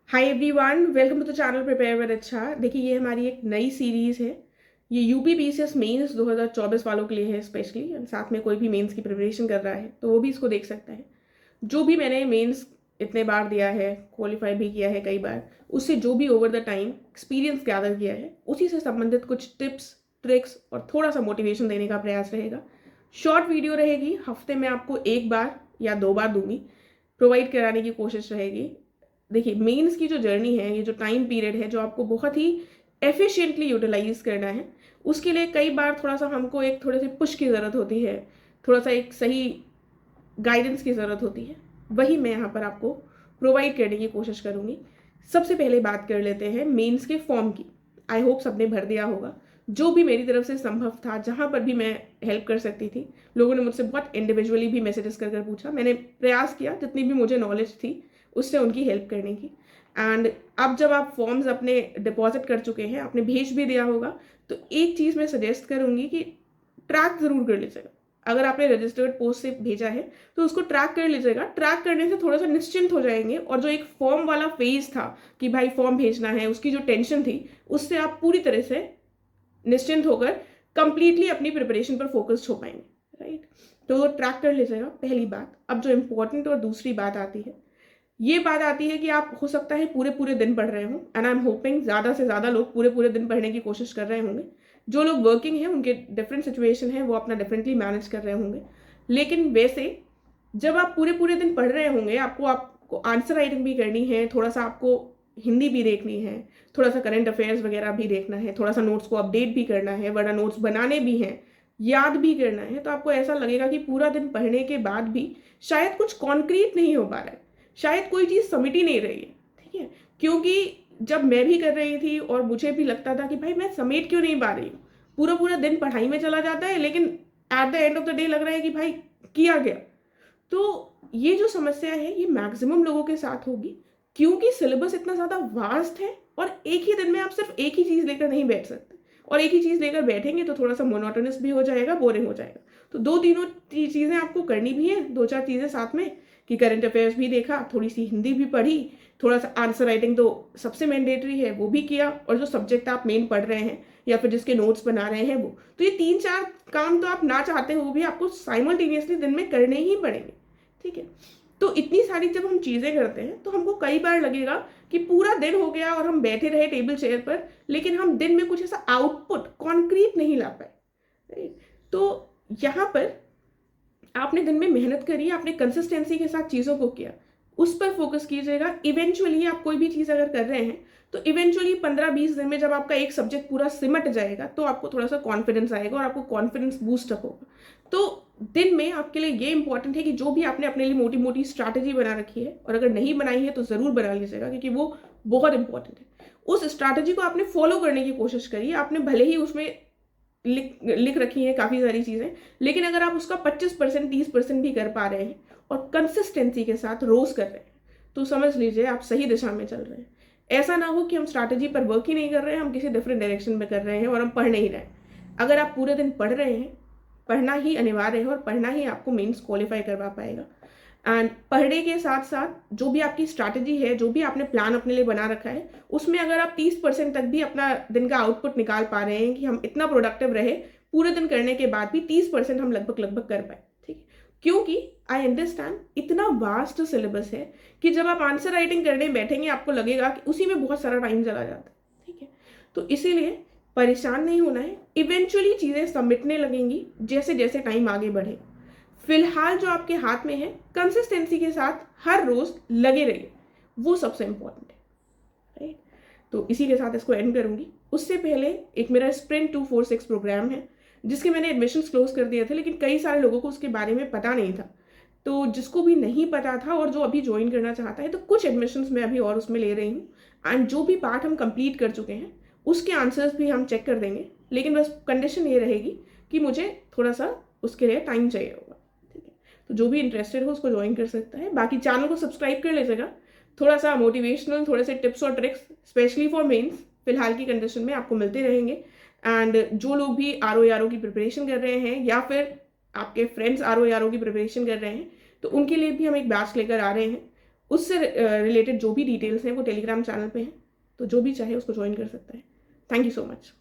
Hi everyone, welcome to the channel prepare with अच्छा। देखिए, ये हमारी एक नई सीरीज़ है। ये यूपी बीसीएस मेंस 2024 वालों के लिए है स्पेशली। साथ में कोई भी मेंस की प्रिपरेशन कर रहा है तो वो भी इसको देख सकता है। जो भी मैंने मेंस इतने बार दिया है, क्वालिफाई भी किया है कई बार, उससे जो भी over the time experience gather किया है उसी से संबंधित कुछ टिप्स, ट्रिक्स और थोड़ा सा मोटिवेशन देने का प्रयास रहेगा। शॉर्ट वीडियो रहेगी, हफ्ते में आपको एक बार या दो बार दूंगी, प्रोवाइड कराने की कोशिश रहेगी। देखिए, मेंस की जो जर्नी है, ये जो टाइम पीरियड है जो आपको बहुत ही एफिशिएंटली यूटिलाइज करना है, उसके लिए कई बार थोड़ा सा हमको एक थोड़े से पुश की ज़रूरत होती है, थोड़ा सा एक सही गाइडेंस की ज़रूरत होती है। वही मैं यहाँ पर आपको प्रोवाइड करने की कोशिश करूँगी। सबसे पहले बात कर लेते हैं मेंस के फॉर्म की। आई होप सबने भर दिया होगा। जो भी मेरी तरफ से संभव था, जहाँ पर भी मैं हेल्प कर सकती थी, लोगों ने मुझसे बहुत इंडिविजुअली भी मैसेजेस कर पूछा। मैंने प्रयास किया जितनी भी मुझे नॉलेज थी उससे उनकी हेल्प करने की। एंड अब जब आप फॉर्म्स अपने डिपॉजिट कर चुके हैं, आपने भेज भी दिया होगा, तो एक चीज़ मैं सजेस्ट करूँगी कि ट्रैक ज़रूर कर लीजिएगा। अगर आपने रजिस्टर्ड पोस्ट से भेजा है तो उसको ट्रैक कर लीजिएगा। ट्रैक करने से थोड़ा सा निश्चिंत हो जाएंगे, और जो एक फॉर्म वाला फेज था कि भाई फॉर्म भेजना है, उसकी जो टेंशन थी, उससे आप पूरी तरह से निश्चिंत होकर कंप्लीटली अपनी प्रिपरेशन पर फोकस्ड हो पाएंगे। राइट, तो वो ट्रैक कर लीजिएगा, पहली बात। अब जो इम्पोर्टेंट और दूसरी बात आती है, ये बात आती है कि आप हो सकता है पूरे पूरे दिन पढ़ रहे हो, एंड आई एम होपिंग ज़्यादा से ज़्यादा लोग पूरे पूरे दिन पढ़ने की कोशिश कर रहे होंगे। जो लोग वर्किंग हैं उनके डिफरेंट सिचुएशन है, वो अपना डिफरेंटली मैनेज कर रहे होंगे। लेकिन वैसे जब आप पूरे पूरे दिन पढ़ रहे होंगे, आपको आपको आंसर राइटिंग भी करनी है, थोड़ा सा आपको हिंदी भी देखनी है, थोड़ा सा करंट अफेयर्स वगैरह भी देखना है, थोड़ा सा नोट्स को अपडेट भी करना है, वरना नोट्स बनाने भी हैं, याद भी करना है, तो आपको ऐसा लगेगा कि पूरा दिन पढ़ने के बाद भी शायद कुछ कॉन्क्रीट नहीं हो पा रहा है, शायद कोई चीज़ समिट ही नहीं रही है। ठीक है, क्योंकि जब मैं भी कर रही थी और मुझे भी लगता था कि भाई मैं समेट क्यों नहीं पा रही हूँ, पूरा पूरा दिन पढ़ाई में चला जाता है, लेकिन at the end of the day लग रहा है कि भाई किया गया। तो ये जो समस्या है, ये मैक्सिमम लोगों के साथ होगी, क्योंकि सिलेबस इतना ज़्यादा वास्ट है और एक ही दिन में आप सिर्फ एक ही चीज़ लेकर नहीं बैठ सकते। और एक ही चीज़ लेकर बैठेंगे तो थोड़ा सा मोनोटोनस भी हो जाएगा, बोरिंग हो जाएगा। तो दो तीनों चीज़ें आपको करनी भी हैं, दो चार चीज़ें साथ में, कि करंट अफेयर्स भी देखा, थोड़ी सी हिंदी भी पढ़ी, थोड़ा सा आंसर राइटिंग तो सबसे मैंडेटरी है वो भी किया, और जो सब्जेक्ट आप मेन पढ़ रहे हैं या फिर जिसके नोट्स बना रहे हैं वो, तो ये तीन चार काम तो आप ना चाहते हो भी आपको साइमल्टेनियसली दिन में करने ही पड़ेंगे। ठीक है, तो इतनी सारी जब हम चीज़ें करते हैं तो हमको कई बार लगेगा कि पूरा दिन हो गया और हम बैठे रहे टेबल चेयर पर, लेकिन हम दिन में कुछ ऐसा आउटपुट कॉन्क्रीट नहीं ला पाए। राइट? तो यहाँ पर आपने दिन में मेहनत करी, आपने कंसिस्टेंसी के साथ चीज़ों को किया, उस पर फोकस कीजिएगा। इवेंचुअली आप कोई भी चीज़ अगर कर रहे हैं तो इवेंचुअली 15-20 दिन में जब आपका एक सब्जेक्ट पूरा सिमट जाएगा तो आपको थोड़ा सा कॉन्फिडेंस आएगा और आपको कॉन्फिडेंस बूस्टअप होगा। तो दिन में आपके लिए ये इंपॉर्टेंट है कि जो भी आपने अपने लिए मोटी मोटी स्ट्रैटेजी बना रखी है, और अगर नहीं बनाई है तो ज़रूर बना लीजिएगा, क्योंकि वो बहुत इंपॉर्टेंट है। उस स्ट्रैटेजी को आपने फॉलो करने की कोशिश करिए। आपने भले ही उसमें लिख लिख रखी हैं काफ़ी सारी चीज़ें, लेकिन अगर आप उसका 25% 30% भी कर पा रहे हैं और कंसिस्टेंसी के साथ रोज कर रहे हैं, तो समझ लीजिए आप सही दिशा में चल रहे हैं। ऐसा ना हो कि हम स्ट्रैटेजी पर वर्क ही नहीं कर रहे हैं, हम किसी डिफरेंट डायरेक्शन में कर रहे हैं और हम पढ़ नहीं रहे हैं। अगर आप पूरे दिन पढ़ रहे हैं, पढ़ना ही अनिवार्य है और पढ़ना ही आपको मेंस क्वालिफाई करवा पाएगा। एंड पढ़ने के साथ साथ जो भी आपकी स्ट्रैटेजी है, जो भी आपने प्लान अपने लिए बना रखा है, उसमें अगर आप 30% तक भी अपना दिन का आउटपुट निकाल पा रहे हैं कि हम इतना प्रोडक्टिव रहे, पूरे दिन करने के बाद भी 30% हम लगभग लगभग कर पाए। ठीक है, क्योंकि आई अंडरस्टैंड इतना वास्ट सिलेबस है कि जब आप आंसर राइटिंग करने बैठेंगे आपको लगेगा कि उसी में बहुत सारा टाइम चला जाता है। ठीक है, तो इसीलिए परेशान नहीं होना है, इवेंचुअली चीज़ें सबमिटने लगेंगी जैसे जैसे टाइम आगे बढ़े। फिलहाल जो आपके हाथ में है, कंसिस्टेंसी के साथ हर रोज लगे रहिए, वो सबसे इंपॉर्टेंट है। राइट, तो इसी के साथ इसको एंड करूंगी। उससे पहले एक मेरा स्प्रिंट 246 प्रोग्राम है, जिसके मैंने एडमिशन क्लोज कर दिए थे, लेकिन कई सारे लोगों को उसके बारे में पता नहीं था। तो जिसको भी नहीं पता था और जो अभी ज्वाइन करना चाहता है, तो कुछ एडमिशन्स मैं अभी और उसमें ले रही हूँ। एंड जो भी पार्ट हम कंप्लीट कर चुके हैं उसके आंसर्स भी हम चेक कर देंगे, लेकिन बस कंडीशन ये रहेगी कि मुझे थोड़ा सा उसके लिए टाइम चाहिए होगा। ठीक है, तो जो भी इंटरेस्टेड हो उसको ज्वाइन कर सकता है। बाकी चैनल को सब्सक्राइब कर लीजिएगा, थोड़ा सा मोटिवेशनल, थोड़े से टिप्स और ट्रिक्स स्पेशली फॉर मेंस फिलहाल की कंडीशन में आपको मिलते रहेंगे। एंड जो लोग भी आर की प्रिपरेशन कर रहे हैं या फिर आपके फ्रेंड्स आर की प्रिपरेशन कर रहे हैं, तो उनके लिए भी हम एक बैच लेकर आ रहे हैं। उससे रिलेटेड जो भी डिटेल्स हैं वो टेलीग्राम चैनल पे हैं, तो जो भी चाहे उसको ज्वाइन कर सकता है। Thank you so much.